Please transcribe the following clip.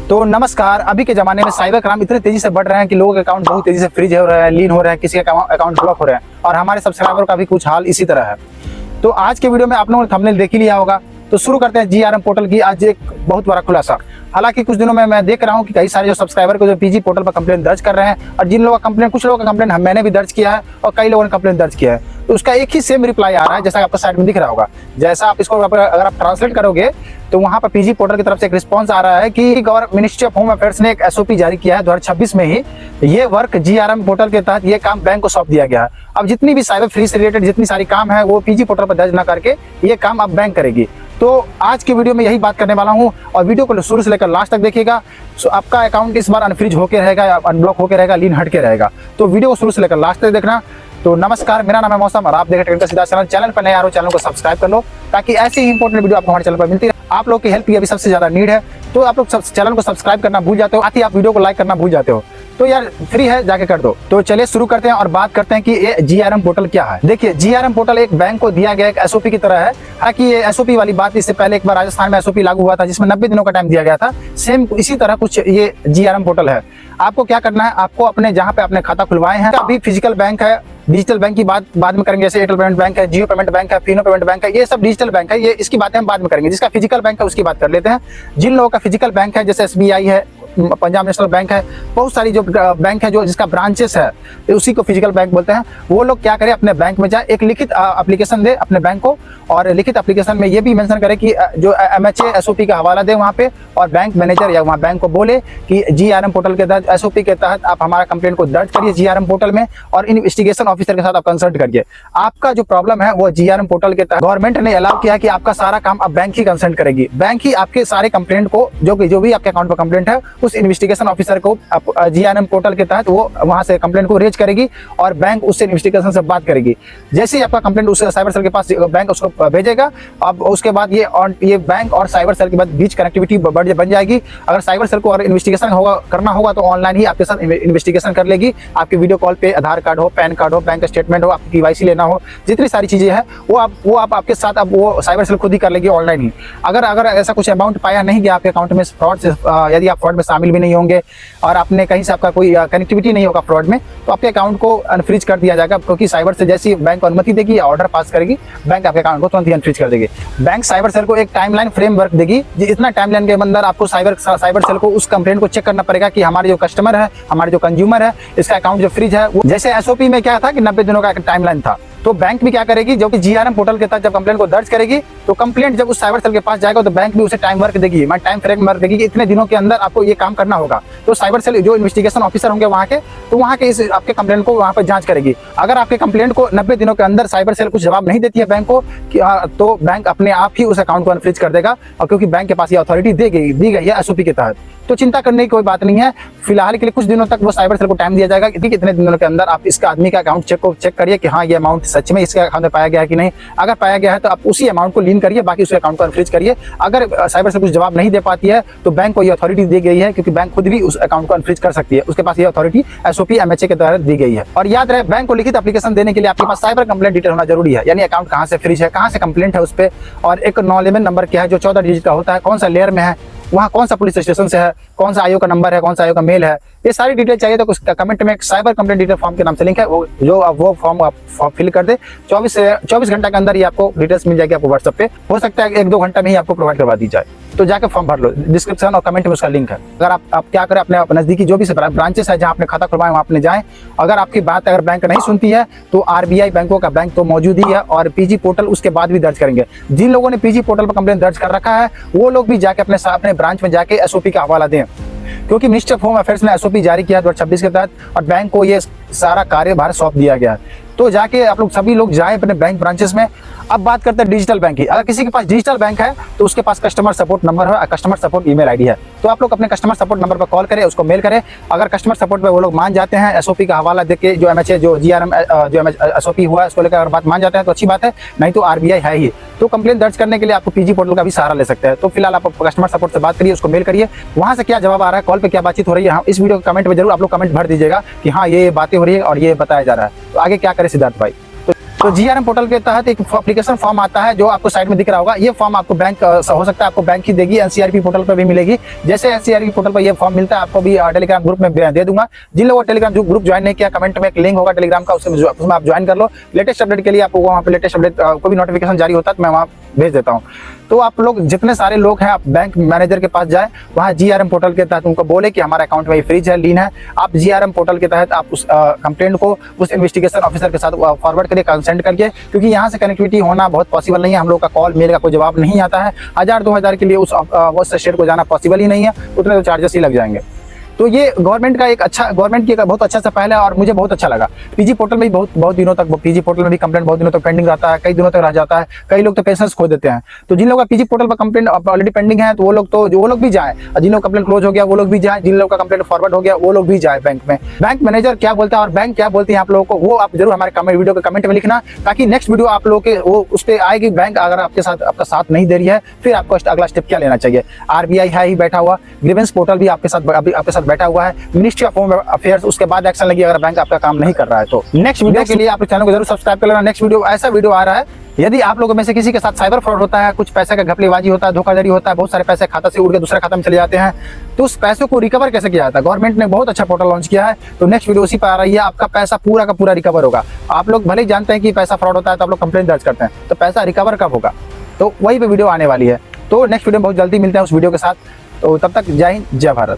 तो नमस्कार। अभी के ज़माने में साइबर क्राइम इतने तेजी से बढ़ रहे हैं कि लोगों के अकाउंट बहुत तेजी से फ्रीज हो रहे हैं, लीन हो रहे हैं, किसी का अकाउंट ब्लॉक हो रहे हैं और हमारे सब्सक्राइबर का भी कुछ हाल इसी तरह है। तो आज के वीडियो में आप लोगों ने थंबनेल देख ही लिया होगा। तो शुरू करते हैं जीआरएम पोर्टल की आज एक बहुत बड़ा खुलासा। हालांकि कुछ दिनों में मैं देख रहा हूं कि कई सारे जो सब्सक्राइबर को जो पीजी पोर्टल पर कंप्लेंट दर्ज कर रहे हैं और जिन लोगों का कंप्लेंट, कुछ लोगों का कंप्लेंट मैंने भी दर्ज किया है और कई लोगों ने कंप्लेंट दर्ज किया है, तो उसका एक ही सेम रिप्लाई आ रहा है जैसा आपको साइड में दिख रहा होगा। जैसा आप इसको अगर आप ट्रांसलेट करोगे तो वहां पर पीजी पोर्टल की तरफ से एक रिस्पांस आ रहा है कि मिनिस्ट्री ऑफ होम अफेयर्स ने एक एसओपी जारी किया है 2026 में ही। ये वर्क जीआरएम पोर्टल के तहत ये काम बैंक को सौंप दिया गया है। अब जितनी भी साइबर फ्री से रिलेटेड जितनी सारी काम है वो पीजी पोर्टल पर दर्ज ना करके ये काम अब बैंक करेगी। तो आज की वीडियो में यही बात करने वाला हूं और वीडियो को शुरू से लेकर लास्ट तक देखिएगा। सो आपका अकाउंट इस बार अनफ्रीज होकर रहेगा या अनब्लॉक होकर रहेगा, लीन हट के रहेगा। तो वीडियो को शुरू से लेकर लास्ट तक देखना। तो नमस्कार, मेरा नाम है मौसम और आप देख रहे हैं टेक्निकल सीधा चैनल पर नए आ रहे हो, चैनल को सब्सक्राइब कर लो ताकि ऐसी ही इंपॉर्टेंट वीडियो आपको हमारे चैनल पर मिलती रहे। आप लोग की हेल्प की अभी सबसे ज्यादा नीड है, तो आप लोग चैनल को सब्सक्राइब करना भूल जाते हो, आती आप वीडियो को लाइक करना भूल जाते हो। तो यार फ्री है, जाके कर दो। तो चलिए शुरू करते हैं और बात करते हैं कि ये जीआरएम पोर्टल क्या है। देखिए, जीआरएम पोर्टल एक बैंक को दिया गया एक एसओपी की तरह है। हालांकि ये एसओपी वाली बात इससे पहले एक बार राजस्थान में एसओपी लागू हुआ था जिसमें 90 दिनों का टाइम दिया गया था। सेम इसी तरह कुछ ये जीआरएम पोर्टल है। आपको क्या करना है, आपको अपने जहां पे अपने खाता खुलवाए हैं, अभी फिजिकल बैंक है, डिजिटल बैंक की बात बाद में करेंगे, जैसे एयरटेल पेमेंट बैंक है, जियो पेमेंट बैंक है, फिनो पेमेंट बैंक है, ये सब डिजिटल बैंक है। ये इसकी बातें हम बाद में करेंगे। जिसका फिजिकल बैंक है उसकी बात कर लेते हैं। जिन लोगों का फिजिकल बैंक है, जैसे एसबीआई है, पंजाब नेशनल बैंक है, बहुत सारी जो बैंक है जो जिसका ब्रांचेस है उसी को फिजिकल बैंक बोलते हैं। वो लोग क्या करें, अपने बैंक में जाए, एक लिखित एप्लीकेशन दे अपने बैंक को और लिखित एप्लीकेशन में ये भी मेंशन करे कि जो एमएचए एसओपी का हवाला दे वहाँ पे, और बैंक मैनेजर या वहाँ बैंक को बोले कि जीआरएम पोर्टल के तहत एसओपी के तहत आप हमारा कंप्लेंट को दर्ज करिए जीआरएम पोर्टल में और इन्वेस्टिगेशन ऑफिसर के साथ आप कंसल्ट करिए। आपका जो प्रॉब्लम है वो जीआरएम पोर्टल के तहत गवर्नमेंट ने अलाउ किया कि आपका सारा काम अब बैंक ही कंसल्ट करेगी। बैंक ही आपके सारे कंप्लेंट को जो भी आपके अकाउंट पर कंप्लेंट है उस इन्वेस्टिगेशन ऑफिसर को जीआरएम पोर्टल के तहत वो वहां से कंप्लेंट को रेज करेगी और बैंक उससे इन्वेस्टिगेशन से बात करेगी। जैसे ही आपका कंप्लेंट उस साइबर सेल के पास बैंक उसको भेजेगा, अब उसके बाद ये बैंक और साइबर सेल के बीच कनेक्टिविटी बन जाएगी। अगर साइबर सेल को और इन्वेस्टिगेशन करना होगा तो ऑनलाइन ही आपके साथ इन्वेस्टिगेशन कर लेगी। आपके वीडियो कॉल पे आधार कार्ड हो, पैन कार्ड हो, बैंक स्टेटमेंट हो, आपकी केवाईसी लेना हो, जितनी सारी चीजें हैं वो आप आपके साथ अब वो साइबर सेल खुद ही कर लेगी ऑनलाइन ही। अगर ऐसा कुछ अमाउंट पाया नहीं गया आपके अकाउंट में फ्रॉड से, यदि आप फ्रॉड में शामिल भी नहीं होंगे और आपने कहीं से आपका कोई कनेक्टिविटी नहीं होगा फ्रॉड में, तो आपके अकाउंट को अनफ्रीज कर दिया जाएगा। क्योंकि साइबर से जैसी बैंक को अनुमति देगी या ऑर्डर पास करेगी, बैंक आपके अकाउंट को तुरंत ही अनफ्रीज कर देगी। बैंक साइबर सेल को एक टाइमलाइन फ्रेमवर्क देगी। इतना टाइमलाइन के अंदर आपको साइबर सेल को उस कंप्लेंट को चेक करना पड़ेगा कि हमारे जो कस्टमर है, हमारे जो कंज्यूमर है, इसका अकाउंट जो फ्रीज है, जैसे एसओपी में क्या था कि 90 दिनों का टाइमलाइन था, तो बैंक भी क्या करेगी, जो कि जीआरएम पोर्टल के तहत जब कंप्लेंट को दर्ज करेगी तो कंप्लेंट जब उस साइबर सेल के पास जाएगा तो बैंक भी उसे टाइम वर्क देगी, टाइम फ्रेमवर्क देगी कि इतने दिनों के अंदर आपको ये काम करना होगा। तो साइबर सेल जो इन्वेस्टिगेशन ऑफिसर होंगे वहाँ के, तो वहाँ के इस आपके कंप्लेंट को वहाँ पर जांच करेगी। अगर आपके कंप्लेंट को 90 दिनों के अंदर साइबर सेल कुछ जवाब नहीं देती है बैंक को तो बैंक अपने आप ही उस अकाउंट को अनफ्रीज कर देगा, और क्योंकि बैंक के पास ये अथॉरिटी दी गई है एसओपी के तहत। तो चिंता करने की कोई बात नहीं है। फिलहाल के लिए कुछ दिनों तक वो साइबर सेल को टाइम दिया जाएगा कि इतने दिनों के अंदर आप इसका आदमी का अकाउंट चेक करिए कि हाँ ये अमाउंट सच में इसके अकाउंट में पाया गया है कि नहीं। अगर पाया गया है तो आप उसी अमाउंट को लीन करिए, बाकी उस अकाउंट को अनफ्रीज करिए। अगर साइबर सेल कुछ जवाब नहीं दे पाती है तो बैंक को ये अथॉरिटी दी गई है, क्योंकि बैंक खुद भी उस अकाउंट को अनफ्रीज कर सकती है, उसके पास ये अथॉरिटी एसओपी एमएचए के तहत दी गई है। और याद रहे, बैंक को लिखित एप्लीकेशन देने के लिए आपके पास साइबर कंप्लेंट डिटेल होना जरूरी है, यानी अकाउंट कहाँ से फ्रीज है, कहाँ से कंप्लेंट है उस पर, और एक नॉलेजमेंट नंबर क्या है जो 14 डिजिट का होता है, कौन सा लेयर में है, वहाँ कौन सा पुलिस स्टेशन से है, कौन सा आईओ का नंबर है, कौन सा आईओ का मेल है, ये सारी डिटेल चाहिए तो कमेंट में एक साइबर कंप्लेंट डिटेल फॉर्म के नाम से लिंक है, वो फॉर्म आप फिल कर दे। 24 घंटा के अंदर ही आपको डिटेल्स मिल जाएगी आपको व्हाट्सएप पे। हो सकता है 1-2 घंटा में ही आपको प्रोवाइड करवा दी जाए, तो जाकर फॉर्म भर लो। डिस्क्रिप्शन और कमेंट में उसका लिंक है। अगर आप क्या करें, अपने नजदीकी जो भी ब्रांचेस है जहाँ आपने खाता खुलवाए वहाँ अपने जाएं। अगर आपकी बात अगर बैंक नहीं सुनती है तो आरबीआई बैंकों का बैंक तो मौजूद ही है और पीजी पोर्टल उसके बाद भी दर्ज करेंगे। जिन लोगों ने पीजी पोर्टल पर कंप्लेंट दर्ज कर रखा है वो लोग भी जाके अपने ब्रांच में जाके एसओपी का हवाला दें, क्योंकि मिनिस्ट्री ऑफ होम अफेयर्स ने एसओपी जारी किया 2026 के तहत और बैंक को ये सारा कार्यभार सौंप दिया गया है। तो जाके आप लोग सभी लोग जाएं अपने बैंक ब्रांचेस में। अब बात करते हैं डिजिटल बैंक की। अगर किसी के पास डिजिटल बैंक है तो उसके पास कस्टमर सपोर्ट नंबर है, कस्टमर सपोर्ट ईमेल आईडी है, तो आप लोग अपने कस्टमर सपोर्ट नंबर पर कॉल करें, उसको मेल करें। अगर कस्टमर सपोर्ट पे वो लोग मान जाते हैं, एसओपी का हवाला देके जो एमएचए जो जीआरएम जो एसओपी हुआ है उसको लेकर अगर बात मान जाते हैं तो अच्छी बात है, नहीं तो आरबीआई है ही। तो कंप्लेंट दर्ज करने के लिए आपको पीजी पोर्टल का भी सहारा ले सकते हैं। तो फिलहाल आप कस्टमर सपोर्ट से बात करिए, उसको मेल करिए, वहाँ से क्या जवाब आ रहा है, कॉल पे क्या बातचीत हो रही है, इस वीडियो कमेंट में जरूर आप लोग कमेंट भर दीजिएगा कि हाँ ये बातें हो रही है और ये बताया जा रहा है। तो आगे क्या करें सिद्धार्थ भाई। तो जीआरएम पोर्टल के तहत एक एप्लीकेशन फॉर्म आता है जो आपको साइड में दिख रहा होगा। ये फॉर्म आपको बैंक हो सकता है आपको बैंक ही देगी, एनसीआरपी पोर्टल पर भी मिलेगी। जैसे एनसीआरपी पोर्टल पर ये फॉर्म मिलता है आपको भी टेलीग्राम ग्रुप में दे दूंगा। जिन लोगों टेलीग्राम ग्रुप ज्वाइन नहीं किया, कमेंट में एक लिंक होगा टेलीग्राम का, उसमें आप ज्वाइन कर लो। लेटेस्ट अपडेट के लिए आपको वहाँ पे लेटेस्ट अपडेट कोई भी नोटिफिकेशन जारी होता है तो मैं वहाँ भेज देता हूँ। तो आप लोग जितने सारे लोग हैं आप बैंक मैनेजर के पास जाएं, वहाँ जीआरएम पोर्टल के तहत उनको बोले कि हमारे अकाउंट में ये फ्रीज है, लीन है। आप जीआरएम पोर्टल के तहत आप उस कंप्लेंट को उस इन्वेस्टिगेशन ऑफिसर के साथ फॉरवर्ड करिए, कंसेंट करके, क्योंकि यहाँ से कनेक्टिविटी होना बहुत पॉसिबल नहीं है। हम लोग का कॉल मेल का कोई जवाब नहीं आता है। 1000-2000 के लिए उस स्टेट को जाना पॉसिबल ही नहीं है, उतने तो चार्जेस ही लग जाएंगे। तो ये गवर्नमेंट की एक बहुत अच्छा सा पहल है और मुझे बहुत अच्छा लगा। पीजी पोर्टल में भी बहुत दिनों तक पीजी पोर्टल में भी कंप्लेंट बहुत दिनों तक पेंडिंग रहता है, कई दिनों तक रह जाता है। कई लोग तो पेशेंस खो देते हैं। तो जिन लोगों का पीजी पोर्टल पर कंप्लेंट ऑलरेडी पेंडिंग है तो वो लोग भी जाएं, और जिन लोग कंप्लेंट क्लोज हो गया वो लोग भी जाएं, जिन लोग का कंप्लेंट फॉरवर्ड हो गया वो लोग भी जाए बैंक में। बैंक मैनेजर क्या बोलता है और बैंक क्या बोलती है आप लोगों को, वो आप जरूर हमारे वीडियो के कमेंट में लिखना, ताकि नेक्स्ट वीडियो आप लोगों के वो उस पर आएगी। बैंक अगर आपका साथ नहीं दे रही है, फिर आपको अगला स्टेप क्या लेना चाहिए। आरबीआई है ही बैठा हुआ, ग्रीवेंस पोर्टल भी आपके साथ बैठा हुआ है, मिनिस्ट्री ऑफ होम अफेयर्स, उसके बाद एक्शन लगी अगर बैंक आपका काम नहीं कर रहा है तो। नेक्स्ट वीडियो के लिए आप चैनल को जरूर सब्सक्राइब कर लेना। नेक्स्ट वीडियो ऐसा वीडियो आ रहा है, यदि आप लोगों में से किसी के साथ साइबर फ्रॉड होता है, कुछ पैसे का घपलेबाजी होता है, धोखाधड़ी होता है, बहुत सारे पैसे खाता से उड़ के दूसरे खाता में चले जाते हैं, तो उस पैसों को रिकवर कैसे किया जाता है। गवर्नमेंट ने बहुत अच्छा पोर्टल लॉन्च किया है, तो नेक्स्ट वीडियो उसी पर आ रही है। आपका पैसा पूरा का पूरा रिकवर होगा। आप लोग भले ही जानते हैं कि पैसा फ्रॉड होता है तो आप लोग कंप्लेंट दर्ज करते हैं, तो पैसा रिकवर कब होगा, तो वही पे वीडियो आने वाली है। तो नेक्स्ट वीडियो में बहुत जल्दी मिलते हैं उस वीडियो के साथ। तो तब तक जय हिंद, जय भारत।